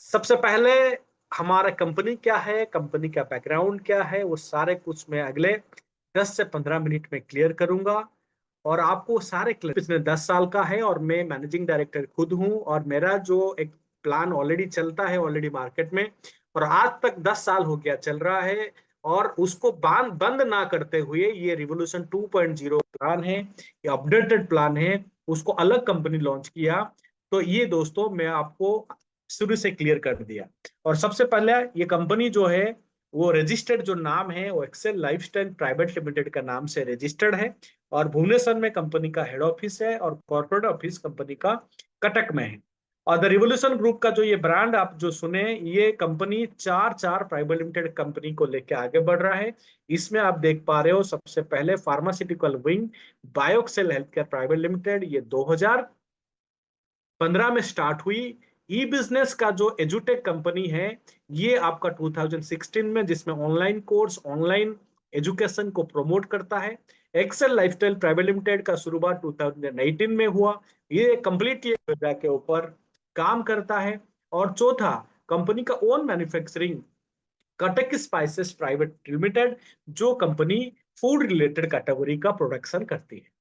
सबसे पहले हमारा कंपनी क्या है, कंपनी का बैकग्राउंड क्या है, वो सारे कुछ मैं अगले 10 से 15 मिनट में क्लियर करूंगा। और आपको सारे पिछले 10 साल का है और मैं मैनेजिंग डायरेक्टर खुद हूं, और मेरा जो एक प्लान ऑलरेडी चलता है ऑलरेडी मार्केट में, और आज तक 10 साल हो गया चल रहा है। और उसको बंद ना करते हुए ये रिवोल्यूशन 2.0 प्लान है, ये अपडेटेड प्लान है, उसको अलग कंपनी लॉन्च किया। तो ये दोस्तों मैं आपको शुरू से क्लियर कर दिया। और सबसे पहले ये कंपनी जो है वो रजिस्टर्ड जो नाम है वो एक्सेल लाइफस्टाइल प्राइवेट लिमिटेड का नाम से रजिस्टर्ड है, और भुवनेश्वर में कंपनी का हेड ऑफिस है, और कॉर्पोरेट ऑफिस कंपनी का कटक में है। और द रिवोल्यूशन ग्रुप का जो ये ब्रांड आप जो सुने, ये कंपनी चार चार प्राइवेट लिमिटेड कंपनी को लेकर आगे बढ़ रहा है। इसमें आप देख पा रहे हो सबसे पहले pharmaceutical wing Bioxcel health care private limited, ये 2015 में स्टार्ट हुई। ई बिजनेस का जो एजुटेक कंपनी है, ये आपका 2016 में, जिसमें ऑनलाइन कोर्स ऑनलाइन एजुकेशन को प्रमोट करता है। एक्सेल लाइफस्टाइल प्राइवेट लिमिटेड का शुरुआत 2018 में हुआ, ये कंप्लीटली के ऊपर काम करता है। और चौथा, कंपनी का own manufacturing Cuttack spices private limited, जो कंपनी फूड रिलेटेड कैटेगरी का प्रोडक्शन करती है।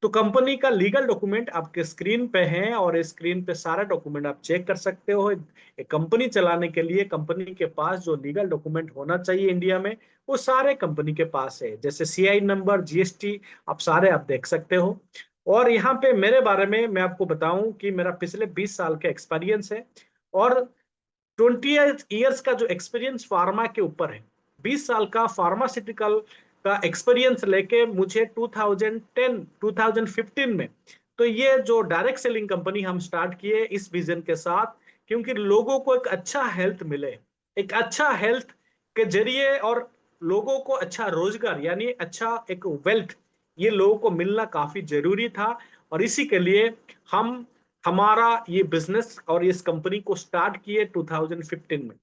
तो कंपनी का लीगल डॉक्यूमेंट आपके स्क्रीन पे है, और इस स्क्रीन पे सारा डॉक्यूमेंट आप चेक कर सकते हो। एक कंपनी चलाने के लिए कंपनी के पास जो लीगल डॉक्यूमेंट होना चाहिए इंडिया में, वो सारे कंपनी के पास है, जैसे सीआई नंबर, जीएसटी, आप सारे आप देख सकते हो। और यहाँ पे मेरे बारे में मैं आपको बताऊं कि मेरा पिछले 20 साल का एक्सपीरियंस है, और 20 ईयर्स का जो एक्सपीरियंस फार्मा के ऊपर है। 20 साल का फार्मास्यूटिकल का एक्सपीरियंस लेके मुझे 2010 2015 में, तो ये जो डायरेक्ट सेलिंग कंपनी हम स्टार्ट किए इस विजन के साथ, क्योंकि लोगों को एक अच्छा हेल्थ मिले, एक अच्छा हेल्थ के जरिए, और लोगों को अच्छा रोजगार यानी अच्छा एक वेल्थ, ये लोगों को मिलना काफी जरूरी था। और इसी के लिए हम हमारा ये बिजनेस और इस कंपनी को स्टार्ट किए 2015 में।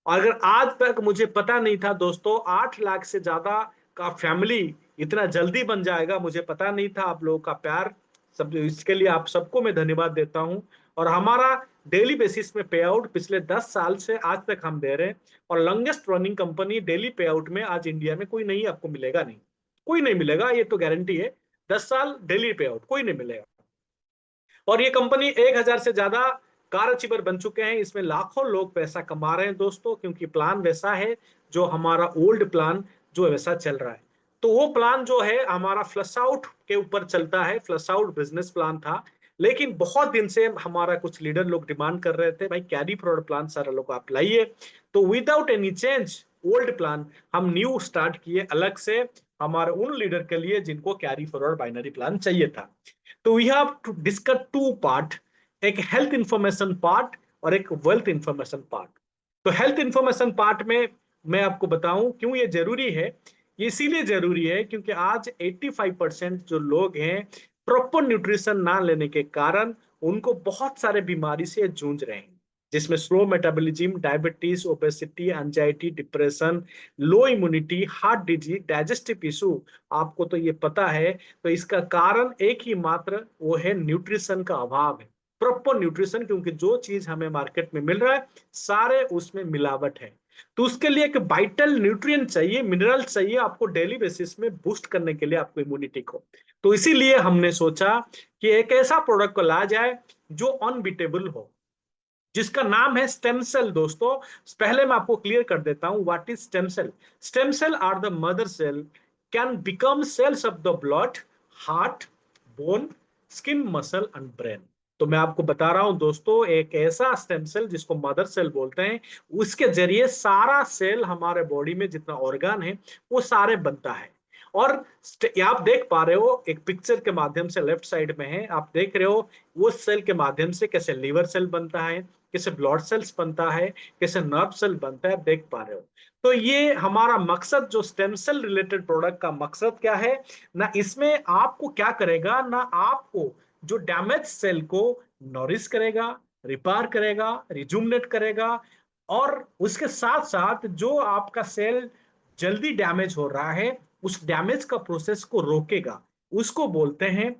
और अगर आज तक मुझे पता नहीं था दोस्तों, 8 लाख से ज्यादा का फैमिली इतना जल्दी बन जाएगा, मुझे पता नहीं था। आप लोगों का प्यार, सब इसके लिए आप सबको मैं धन्यवाद देता हूं। और हमारा डेली बेसिस में पे आउट पिछले 10 साल से आज तक हम दे रहे हैं, और लॉन्गेस्ट रनिंग कंपनी डेली पे आउट में आज इंडिया में कोई नहीं, आपको मिलेगा नहीं, कोई नहीं मिलेगा, ये तो गारंटी है। 10 साल डेली पे आउट कोई नहीं मिलेगा। और ये कंपनी 1,000 से ज्यादा कार अचीवर बन चुके हैं, इसमें लाखों लोग पैसा कमा रहे हैं दोस्तों, क्योंकि प्लान वैसा है, जो हमारा ओल्ड प्लान जो वैसा चल रहा है। तो वो प्लान जो है हमारा फ्लश आउट के ऊपर चलता है, फ्लश आउट बिजनेस प्लान था। लेकिन बहुत दिन से हमारा कुछ लीडर लोग डिमांड कर रहे थे, भाई कैरी फॉरवर्ड प्लान सारा लोग आप लाइए। तो without any change old plan हम न्यू स्टार्ट किए अलग से, हमारे उन लीडर के लिए जिनको कैरी फॉरवर्ड बाइनरी प्लान चाहिए था। तो we have to discuss two part, एक हेल्थ इंफॉर्मेशन पार्ट और एक वेल्थ इंफॉर्मेशन पार्ट। तो हेल्थ इंफॉर्मेशन पार्ट में मैं आपको बताऊं क्यों ये जरूरी है। ये इसीलिए जरूरी है क्योंकि आज 85% जो लोग हैं, प्रॉपर न्यूट्रिशन ना लेने के कारण उनको बहुत सारे बीमारी से जूझ रहे हैं, जिसमें slow metabolism, diabetes, obesity, anxiety, depression, लो immunity, heart disease, digestive issue. आपको तो ये पता है। तो इसका कारण एक ही मात्र वो है, न्यूट्रिशन का अभाव है, प्रॉपर न्यूट्रिशन। क्योंकि जो चीज हमें मार्केट में मिल रहा है सारे उसमें मिलावट है। तो उसके लिए एक वाइटल न्यूट्रिएंट चाहिए, मिनरल चाहिए आपको डेली बेसिस में बूस्ट करने के लिए आपको इम्यूनिटी को। तो इसीलिए हमने सोचा कि एक ऐसा प्रोडक्ट को ला जाए जो अनबीटेबल हो, जिसका नाम है स्टेम सेल दोस्तों। पहले मैं आपको क्लियर कर देता हूं what is stem cell. Stem cell are the mother cell, can become cells of the blood, heart, bone, skin, muscle and brain. तो मैं आपको बता रहा हूं दोस्तों, एक ऐसा स्टेम सेल जिसको मदर सेल बोलते हैं, उसके जरिए सारा सेल हमारे बॉडी में जितना ऑर्गन है वो सारे बनता है। और आप देख पा रहे हो एक पिक्चर के माध्यम से, लेफ्ट साइड में है, आप देख रहे हो वो सेल के माध्यम से कैसे लीवर सेल बनता है, कैसे ब्लड सेल्स बनता है, कैसे नर्व सेल बनता है, देख पा रहे हो। तो ये हमारा मकसद, जो स्टेम सेल रिलेटेड प्रोडक्ट का मकसद क्या है ना, इसमें आपको क्या करेगा ना, आपको जो डैमेज सेल को नॉरिश करेगा, रिपेयर करेगा, रिजुमनेट करेगा, और उसके साथ साथ जो आपका सेल जल्दी डैमेज हो रहा है उस डैमेज का प्रोसेस को रोकेगा। उसको बोलते हैं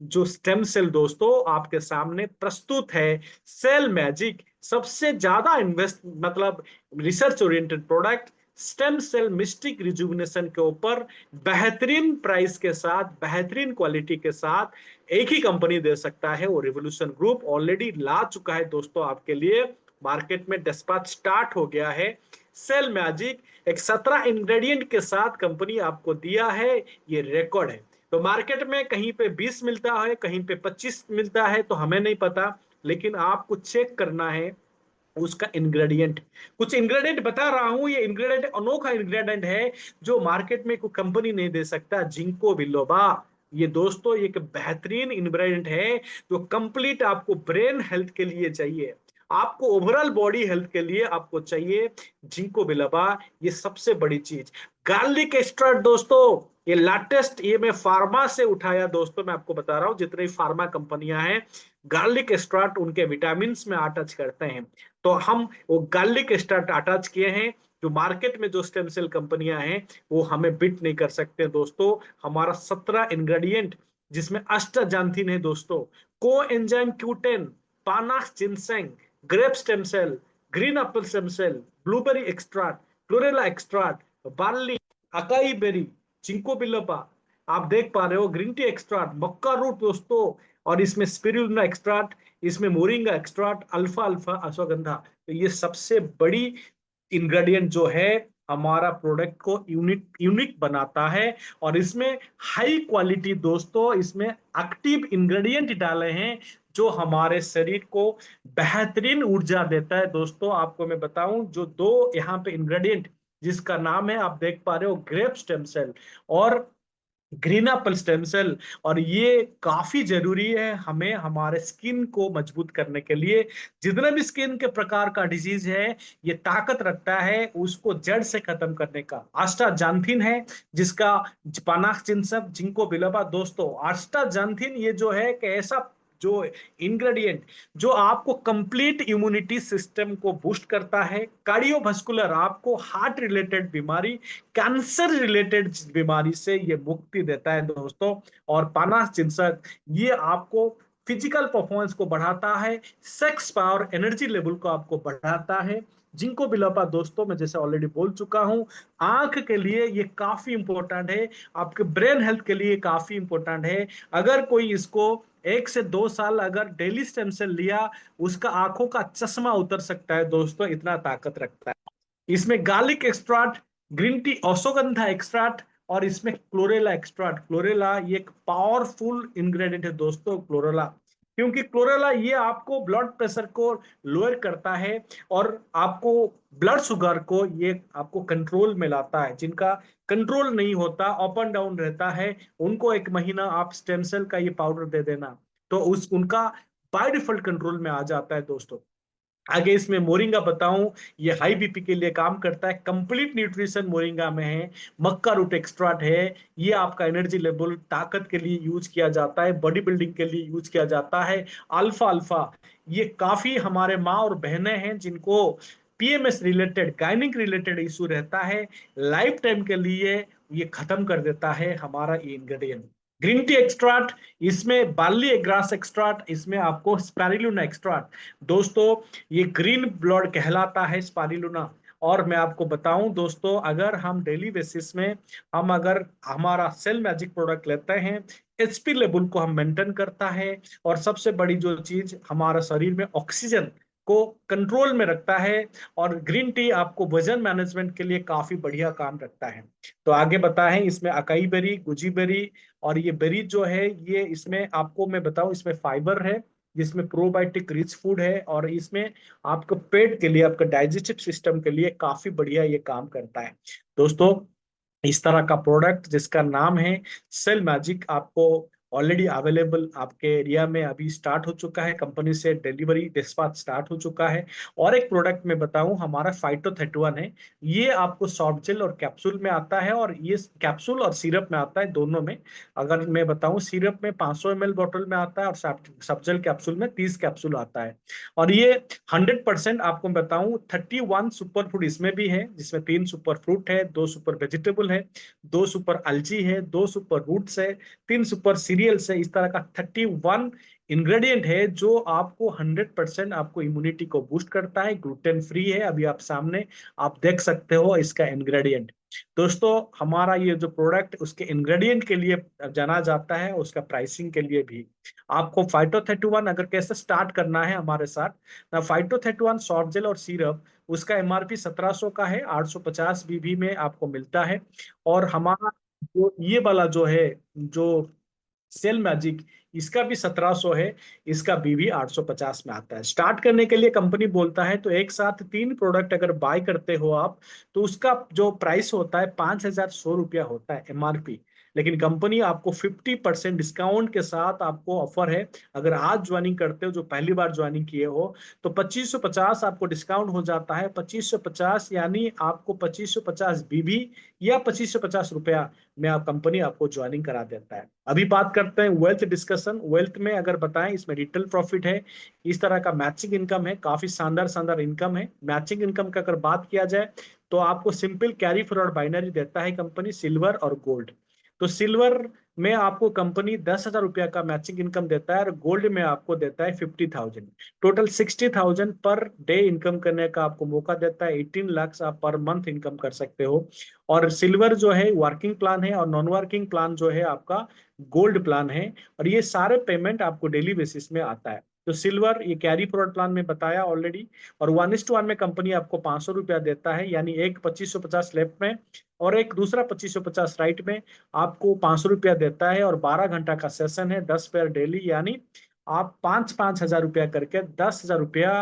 जो स्टेम सेल दोस्तों आपके सामने प्रस्तुत है, सेल मैजिक सबसे ज्यादा इन्वेस्ट मतलब research oriented product stem cell mystic rejuvenation के ऊपर बेहतरीन प्राइस के साथ, बेहतरीन क्वालिटी के साथ एक ही कंपनी दे सकता है, वो रिवोल्यूशन ग्रुप ऑलरेडी ला चुका है दोस्तों आपके लिए। मार्केट में डिस्पैच स्टार्ट हो गया है। सेल मैजिक एक 17 इंग्रेडिएंट के साथ कंपनी आपको दिया है, ये रिकॉर्ड है। तो मार्केट में कहीं पे 20 मिलता है, कहीं पे 25 मिलता है, तो हमें नहीं पता, लेकिन आपको चेक करना है उसका इंग्रेडिएंट। कुछ इंग्रेडिएंट बता रहा हूं, ये इंग्रेडिएंट अनोखा इंग्रेडिएंट है जो मार्केट में कोई कंपनी नहीं दे सकता। जिंको बिलोबा, ये दोस्तों एक बेहतरीन इंग्रेडिएंट है जो कंप्लीट आपको ब्रेन हेल्थ के लिए चाहिए, आपको ओवरऑल बॉडी हेल्थ के लिए आपको चाहिए जिंको बिलोबा, ये सबसे बड़ी चीज। गार्लिक एक्सट्रैक्ट दोस्तों, ये लेटेस्ट, ये मैं फार्मा से उठाया दोस्तों, मैं आपको बता रहा हूं जितनी फार्मा कंपनियां हैं गार्लिक एक्सट्रैक्ट उनके विटामिन में अटैच करते हैं, तो हम वो गार्लिक एक्सट्रैक्ट अटैच किए हैं। जो मार्केट में जो स्टेम सेल कंपनियां हैं वो हमें बिट नहीं कर सकते दोस्तों। हमारा 17 इंग्रेडिएंट जिसमें अष्टाजांथिन है दोस्तों, coenzyme Q ten, Panax ginseng, grape stem cell, green apple stem cell, blueberry extract, chlorella extract, barley, acai berry, ginkgo biloba, आप देख पा रहे हो green tea extract, maca root दोस्तों, और इसमें स्पिरुलिना एक्सट्रैक्ट, इसमें मोरिंगा एक्सट्रैक्ट, अल्फा अल्फा अश्वगंधा। तो ये सबसे बड़ी इंग्रेडिएंट जो है हमारा प्रोडक्ट को यूनिक यूनिक बनाता है। और इसमें हाई क्वालिटी दोस्तों, इसमें एक्टिव इंग्रेडिएंट डाले हैं जो हमारे शरीर को बेहतरीन ऊर्जा देता है दोस्तों। आपको मैं बताऊं जो दो यहाँ पे इंग्रेडिएंट जिसका नाम है, आप देख पा रहे हो, ग्रेप स्टेम सेल और ग्रीन एप्पल स्टेम सेल, और ये काफी जरूरी है हमें हमारे स्किन को मजबूत करने के लिए। जितने भी स्किन के प्रकार का डिजीज है ये ताकत रखता है उसको जड़ से खत्म करने का। आस्टाजांथिन है जिसका पानाक्सिनसब जिंको बिलोबा दोस्तों, आस्टाजांथिन ये जो है कि ऐसा जो इंग्रेडिएंट जो आपको कंप्लीट इम्यूनिटी सिस्टम को बूस्ट करता है, कार्डियोवास्कुलर आपको हार्ट रिलेटेड बीमारी, कैंसर रिलेटेड बीमारी से ये मुक्ति देता है दोस्तों। और पानास जिनसक ये आपको फिजिकल परफॉर्मेंस को बढ़ाता है, सेक्स पावर एनर्जी लेवल को आपको बढ़ाता है। जिंको बिलोबा दोस्तों मैं जैसे ऑलरेडी बोल चुका हूं, आंख के लिए ये काफी इंपॉर्टेंट है, आपके ब्रेन हेल्थ के लिए काफी इंपॉर्टेंट है। अगर कोई इसको 1 से 2 साल अगर डेली स्टेम सेल लिया, उसका आंखों का चश्मा उतर सकता है दोस्तों, इतना ताकत रखता है। इसमें garlic extract, green tea ashwagandha extract, और इसमें क्लोरेला एक्सट्रैक्ट। क्लोरेला ये एक पावरफुल इंग्रेडिएंट है दोस्तों, क्लोरेला, क्योंकि क्लोरेला ये आपको ब्लड प्रेशर को लोअर करता है और आपको ब्लड शुगर को ये आपको कंट्रोल में लाता है। जिनका कंट्रोल नहीं होता, अप एंड डाउन रहता है, उनको 1 महीना आप स्टेम सेल का ये पाउडर दे देना तो उस उनका बाय डिफॉल्ट कंट्रोल में आ जाता है दोस्तों। आगे इसमें मोरिंगा बताऊं, ये हाई बीपी के लिए काम करता है, कंप्लीट न्यूट्रिशन मोरिंगा में है। मक्का रूट एक्सट्रैक्ट है, ये आपका एनर्जी लेवल ताकत के लिए यूज किया जाता है, बॉडी बिल्डिंग के लिए यूज किया जाता है। अल्फा अल्फा, ये काफी हमारे माँ और बहनें हैं जिनको PMS related, gynaec related issue रहता है, लाइफ टाइम के लिए ये खत्म कर देता है हमारा ये इंग्रेडिएंट। ग्रीन टी एक्सट्रैक्ट, इसमें बार्ली ग्रास एक्सट्रैक्ट, इसमें आपको स्पाइरुलिना एक्सट्रैक्ट दोस्तों, ये ग्रीन ब्लड कहलाता है स्पाइरुलिना। और मैं आपको बताऊं दोस्तों, अगर हम डेली बेसिस में हम अगर हमारा सेल मैजिक प्रोडक्ट लेते हैं, एचपी लेवल को हम मेंटेन करता है, और सबसे बड़ी जो चीज हमारा शरीर में ऑक्सीजन को कंट्रोल में रखता है। और ग्रीन टी आपको वजन मैनेजमेंट के लिए काफी बढ़िया काम रखता है। तो आगे बताएं, इसमें अकाई बेरी, गुजी बेरी, और ये बेरी जो है ये इसमें आपको मैं बताऊं इसमें फाइबर है, जिसमें प्रोबायोटिक रिच फूड है, और इसमें आपको पेट के लिए, आपका डाइजेस्टिव सिस्टम के लिए काफी बढ़िया ये काम करता है दोस्तों। इस तरह का प्रोडक्ट जिसका नाम है सेल मैजिक आपको ऑलरेडी अवेलेबल आपके एरिया में अभी स्टार्ट हो चुका है, कंपनी से डिलीवरी डिस्पैच स्टार्ट हो चुका है। और एक प्रोडक्ट मैं बताऊं हमारा फाइटो31 है, ये आपको सॉफ्ट जेल और कैप्सूल में आता है, और ये कैप्सूल और सिरप में आता है दोनों में। अगर मैं बताऊं सिरप में 500 ml बॉटल में आता है, और सब जेल कैप्सूल में 30 कैप्सूल आता है। और ये 100% आपको बताऊं 31 सुपर फूड इसमें भी है, जिसमें 3 सुपर फ्रूट है, 2 सुपर वेजिटेबल है, 2 सुपर अलजी है, 2 सुपर रूट्स है, 3 सुपर सीरियल सीरियल से इस तरह का 31 इंग्रेडिएंट है जो आपको 100% आपको इम्यूनिटी को बूस्ट करता है। ग्लूटेन फ्री है, अभी आप सामने आप देख सकते हो इसका इंग्रेडिएंट। दोस्तों हमारा ये जो प्रोडक्ट उसके इंग्रेडिएंट के लिए जाना जाता है, उसका प्राइसिंग के लिए भी। आपको फाइटो 31 अगर कैसे स्टार्ट करना है हमारे साथ, ना फाइटो 31 सॉफ्ट जेल और सिरप, उसका एमआरपी 1700 का है, 850 बीबी में आपको मिलता है। और हमारा जो ये वाला जो है, जो सेल मैजिक, इसका भी 1700 है, इसका बीवी 850 में आता है। स्टार्ट करने के लिए कंपनी बोलता है तो एक साथ 3 प्रोडक्ट अगर बाय करते हो आप, तो उसका जो प्राइस होता है 5100 रुपया होता है एमआरपी। लेकिन कंपनी आपको 50% डिस्काउंट के साथ आपको ऑफर है। अगर आज ज्वाइनिंग करते हो, जो पहली बार ज्वाइनिंग किए हो, तो 2550 आपको डिस्काउंट हो जाता है। 2550 यानी आपको 2550 बीबी या 2550 रुपया में आप कंपनी आपको ज्वाइनिंग करा देता है। अभी बात करते हैं वेल्थ डिस्कशन। वेल्थ में अगर बताएं, इसमें रिटेल प्रॉफिट है, इस तरह का मैचिंग इनकम है, काफी शानदार शानदार इनकम है। मैचिंग इनकम का अगर बात किया जाए तो आपको सिंपल कैरी फॉरवर्ड बाइनरी देता है कंपनी, सिल्वर और गोल्ड। तो सिल्वर में आपको कंपनी 10,000 रुपया का मैचिंग इनकम देता है और गोल्ड में आपको देता है 50,000। टोटल 60,000 पर डे इनकम करने का आपको मौका देता है। 18 लाख आप पर मंथ इनकम कर सकते हो। और सिल्वर जो है वर्किंग प्लान है, और नॉन वर्किंग प्लान जो है आपका गोल्ड प्लान है। और ये सारे पेमेंट आपको डेली बेसिस में आता है। तो सिल्वर ये कैरी फॉरवर्ड प्लान में बताया ऑलरेडी। और 1:1 में कंपनी आपको 500 रुपया देता है, यानी एक 2550 लेफ्ट में और एक दूसरा 2550 राइट में आपको 500 रुपया देता है। और 12 घंटा का सेशन है, 10 पेयर डेली, यानी आप 5,000 रुपया करके 10,000 रुपया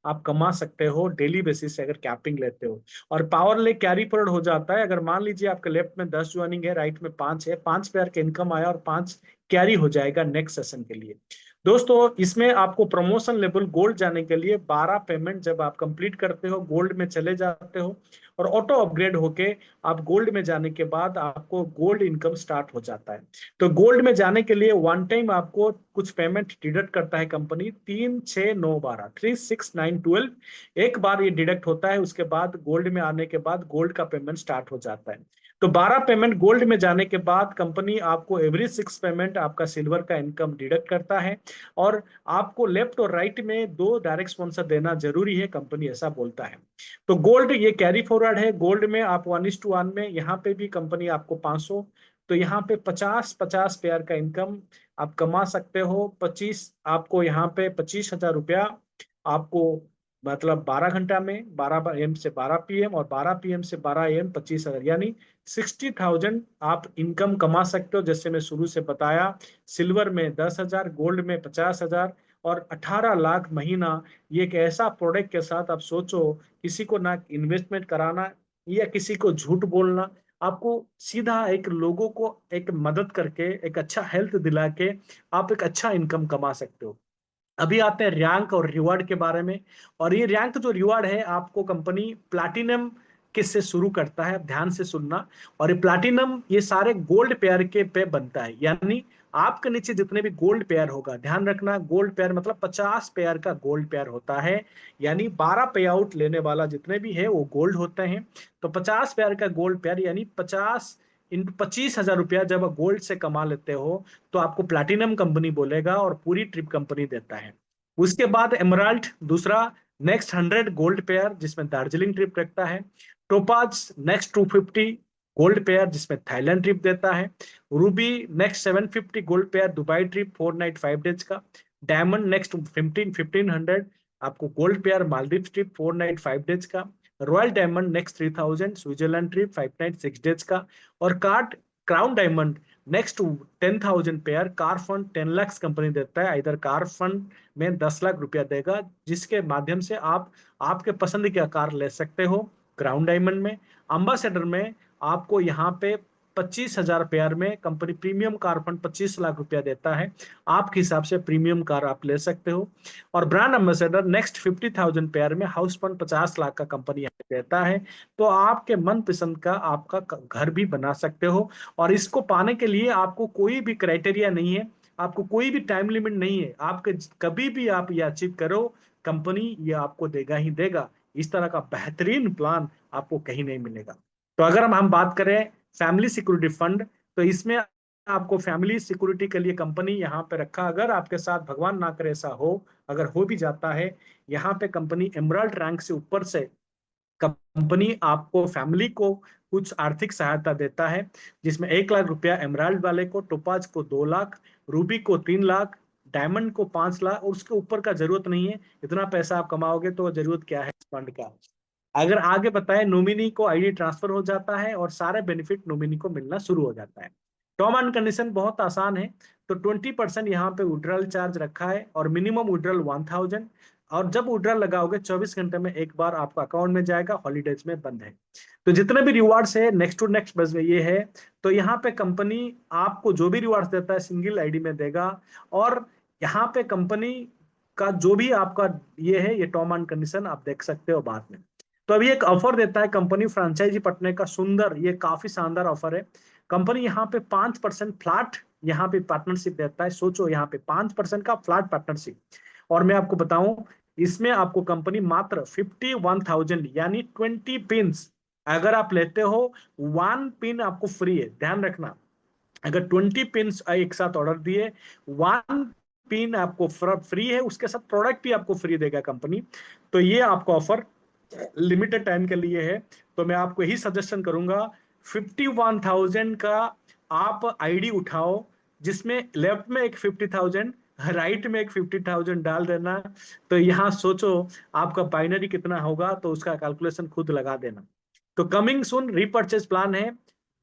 आप कमा सकते हो डेली बेसिस से, अगर कैपिंग लेते हो। और पावर ले कैरी फॉरवर्ड हो जाता है। अगर मान लीजिए आपके लेफ्ट में 10 ज्वाइनिंग है, राइट में 5 है, 5 पेयर का इनकम आया और 5 कैरी हो जाएगा नेक्स्ट सेशन के लिए। दोस्तों इसमें आपको प्रमोशन लेवल गोल्ड जाने के लिए 12 पेमेंट जब आप कंप्लीट करते हो, गोल्ड में चले जाते हो और ऑटो अपग्रेड होके आप गोल्ड में जाने के बाद आपको गोल्ड इनकम स्टार्ट हो जाता है। तो गोल्ड में जाने के लिए वन टाइम आपको कुछ पेमेंट डिडक्ट करता है कंपनी, 3, 6, 9, 12, 3, 6, 9, 12 एक बार ये डिडक्ट होता है। उसके बाद गोल्ड में आने के बाद गोल्ड का पेमेंट स्टार्ट हो जाता है। तो 12 पेमेंट गोल्ड में जाने के बाद कंपनी आपको एवरी 6 पेमेंट आपका सिल्वर का इनकम डिडक्ट करता है। और आपको लेफ्ट और राइट में 2 डायरेक्ट स्पॉन्सर देना जरूरी है, कंपनी ऐसा बोलता है। तो गोल्ड ये कैरी फॉरवर्ड है। गोल्ड में आप 1:1 में, यहाँ पे भी कंपनी आपको 500, तो यहाँ पे 50-50 पेयर का इनकम आप कमा सकते हो। 25 आपको यहाँ पे 25,000 रुपया आपको, मतलब 12 घंटा में, 12 AM से 12 PM और 12 PM से 12 AM 25,000, यानी 60,000 आप इनकम कमा सकते हो। जैसे मैं शुरू से बताया, सिल्वर में 10,000, गोल्ड में 50,000 और 18 लाख महीना। ये एक ऐसा प्रोडक्ट के साथ आप सोचो, किसी को ना इन्वेस्टमेंट कराना या किसी को झूठ बोलना, आपको सीधा एक लोगों को एक मदद करके, एक अच्छा हेल्थ दिला के आप एक अच्छा इनकम कमा सकते हो। अभी आते हैं रैंक और रिवार्ड के बारे में। और ये रैंक जो रिवार्ड है, आपको कंपनी प्लैटिनम किससे शुरू करता है, ध्यान से सुनना। और ये प्लैटिनम ये सारे गोल्ड पेयर के पे बनता है, यानी आपके नीचे जितने भी गोल्ड पेयर होगा, ध्यान रखना गोल्ड पेयर मतलब 50 पेयर का गोल्ड पेयर होता है, यानी 12 पे आउट लेने वाला जितने भी है वो गोल्ड होते हैं। तो 50 पेयर का गोल्ड पेयर यानी 25,000 रुपया जब गोल्ड से कमा लेते हो, तो आपको प्लैटिनम कंपनी बोलेगा और पूरी ट्रिप कंपनी देता है। उसके बाद एमराल्ड दूसरा, नेक्स्ट 100 गोल्ड पेयर जिसमें दार्जिलिंग ट्रिप रखता है। टोपाज नेक्स्ट 250 गोल्ड पेयर जिसमें थाईलैंड ट्रिप देता है। Ruby next 750 gold pair Dubai trip 4 night 5 days का। डायमंड नेक्स्ट 1500 आपको gold pair Maldives trip 4 night 5 days का। Royal diamond next 3000 Switzerland trip 5 night 6 days का। और card crown diamond next 10,000 pair. Car fund 10 lakh company देता है, इधर कार फंड में 10 लाख रुपया देगा, जिसके माध्यम से आप आपके पसंद की कार ले सकते हो। क्राउन डायमंड में अम्बासेडर में आपको यहाँ पे 25,000 पेयर में company premium car fund 25 lakh रुपया देता है, आपके हिसाब से प्रीमियम कार आप ले सकते हो। और ब्रांड एम्बेसडर नेक्स्ट 50,000 पेयर में हाउस फंड 50 लाख का कंपनी देता है। तो आपके मन पसंद का आपका घर भी बना सकते हो। और इसको पाने के लिए आपको कोई भी क्राइटेरिया नहीं है, आपको कोई भी टाइम लिमिट नहीं है, आपके कभी भी आप ये अचीव करो, कंपनी ये आपको देगा ही देगा। इस तरह का बेहतरीन प्लान आपको कहीं नहीं मिलेगा। तो अगर हम बात करें फैमिली सिक्योरिटी फंड, तो इसमें आपको फैमिली सिक्योरिटी के लिए कंपनी यहाँ पे रखा, अगर आपके साथ भगवान ना करे ऐसा हो, अगर हो भी जाता है, यहाँ पे कंपनी एमराल्ड रैंक से ऊपर से कंपनी आपको फैमिली को कुछ आर्थिक सहायता देता है, जिसमें 1 लाख रुपया एमराल्ड वाले को, टोपाज को 2 लाख, रूबी को 3 लाख, डायमंड को 5 लाख, और उसके ऊपर का जरूरत नहीं है। इतना पैसा आप कमाओगे तो जरूरत क्या है इस फंड का। अगर आगे बताए, नॉमिनी को आईडी ट्रांसफर हो जाता है और सारे बेनिफिट नॉमिनी को मिलना शुरू हो जाता है। टर्म एंड कंडीशन बहुत आसान है। तो 20% यहाँ पे विड्रॉल चार्ज रखा है और मिनिमम विड्रॉल 1000, और जब विड्रॉल लगाओगे 24 घंटे में एक बार आपका अकाउंट में जाएगा, हॉलीडेज में बंद है। तो जितने भी रिवार्ड्स है नेक्स्ट टू नेक्स्ट बस ये है। तो यहाँ पे कंपनी आपको जो भी रिवार्ड्स देता है सिंगल आईडी में देगा, और यहाँ पे कंपनी का जो भी आपका ये है, ये टर्म एंड कंडीशन आप देख सकते हो बाद में। तो अभी एक ऑफर देता है कंपनी फ्रेंचाइजी पटने का, सुंदर, ये काफी शानदार ऑफर है। कंपनी यहाँ पे 5% फ्लैट यहाँ पे पार्टनरशिप देता है। सोचो, यहाँ पे 5% का फ्लैट पार्टनरशिप। और मैं आपको बताऊं, इसमें आपको कंपनी मात्र 51,000 यानी 20 पिन, अगर आप लेते हो 1 पिन आपको फ्री है। ध्यान रखना, अगर 20 पिन एक साथ ऑर्डर दिए, 1 पिन आपको फ्री है, उसके साथ प्रोडक्ट भी आपको फ्री देगा कंपनी। तो ये आपका ऑफर लिमिटेड टाइम के लिए है। तो मैं आपको यही सजेशन करूंगा, 51,000 का आप आईडी उठाओ, जिसमें लेफ्ट में एक 50,000, राइट में एक 50,000 डाल देना। तो यहाँ सोचो आपका बाइनरी कितना होगा, तो उसका कैलकुलेशन खुद लगा देना। तो कमिंग सुन रीपर्चेज प्लान है,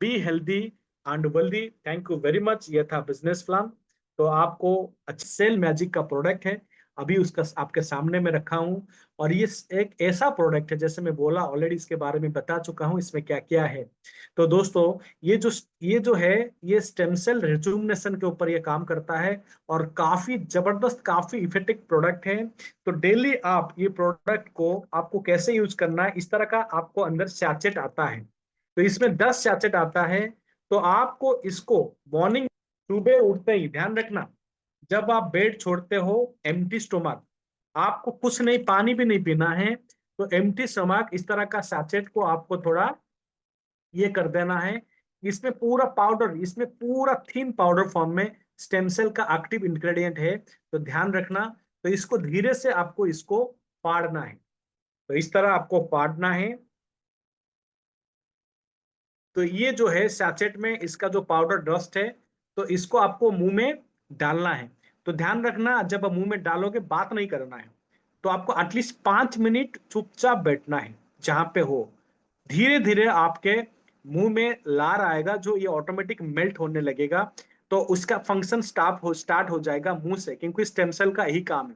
be healthy and wealthy. Thank you very much. ये था बिजनेस प्लान। तो आपको अच्छा सेल मैजिक का प्रोडक्ट है, अभी उसका आपके सामने में रखा हूं। और ये एक ऐसा प्रोडक्ट है, जैसे मैं बोला ऑलरेडी, इसके बारे में बता चुका हूं इसमें क्या क्या है। तो दोस्तों, ये जो है, ये स्टेम सेल रिजुमिनेशन के ऊपर ये काम करता है, और काफी जबरदस्त, काफी इफेक्टिव प्रोडक्ट है। तो डेली आप ये प्रोडक्ट को आपको कैसे यूज करना है, इस तरह का आपको अंदर सैचेट आता है। तो इसमें 10 सैचेट आता है। तो आपको इसको मॉर्निंग, सुबह उठते ही, ध्यान रखना, जब आप बेड छोड़ते हो, एम्प्टी स्टोमक, आपको कुछ नहीं, पानी भी नहीं पीना है। तो एम्प्टी स्टोमक इस तरह का सैचेट को आपको थोड़ा ये कर देना है। इसमें पूरा पाउडर, इसमें पूरा थीन पाउडर फॉर्म में स्टेम सेल का एक्टिव इंग्रेडिएंट है। तो ध्यान रखना। तो इसको धीरे से आपको इसको फाड़ना है। तो इस तरह आपको फाड़ना है। तो ये जो है सैचेट में इसका जो पाउडर डस्ट है, तो इसको आपको मुंह में डालना है। तो ध्यान रखना, जब आप मुंह में डालोगे बात नहीं करना है। तो आपको एटलीस्ट 5 मिनट चुपचाप बैठना है जहां पे हो। धीरे धीरे आपके मुंह में लार आएगा, जो ये ऑटोमेटिक मेल्ट होने लगेगा। तो उसका फंक्शन स्टार्ट हो जाएगा मुंह से, क्योंकि स्टेम सेल का यही काम है,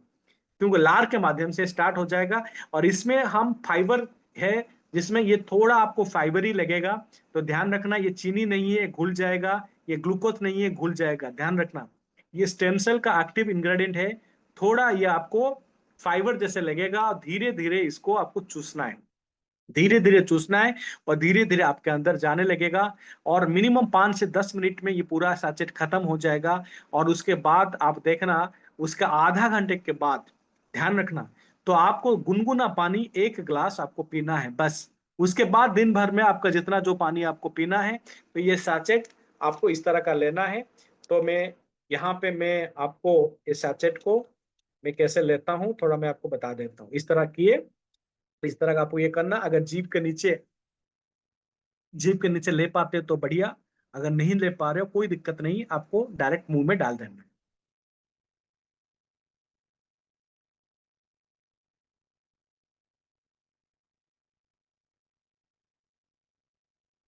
क्योंकि लार के माध्यम से स्टार्ट हो जाएगा। और इसमें हम फाइबर है, जिसमें ये थोड़ा आपको फाइबर ही लगेगा। तो ध्यान रखना, ये चीनी नहीं है, घुल जाएगा। ये ग्लूकोज नहीं है, घुल जाएगा। ध्यान रखना, ये स्टेम सेल का एक्टिव इंग्रेडिएंट है। थोड़ा ये आपको फाइबर जैसे लगेगा, और धीरे धीरे इसको आपको चूसना है, धीरे धीरे चूसना है, और धीरे धीरे आपके अंदर जाने लगेगा। और मिनिमम 5 से 10 मिनट में ये पूरा सैचेट खत्म हो जाएगा। और उसके बाद आप देखना, उसका आधा घंटे के बाद, ध्यान रखना, तो आपको गुनगुना पानी 1 गिलास आपको पीना है बस। उसके बाद दिन भर में आपका जितना जो पानी आपको पीना है, तो ये सैचेट आपको इस तरह का लेना है। तो मैं यहाँ पे मैं आपको इस सैचेट को मैं कैसे लेता हूँ, थोड़ा मैं आपको बता देता हूँ। इस तरह किए, तो इस तरह का आपको ये करना। अगर जीभ के नीचे ले पाते तो बढ़िया, अगर नहीं ले पा रहे हो कोई दिक्कत नहीं, आपको डायरेक्ट मुंह में डाल देना।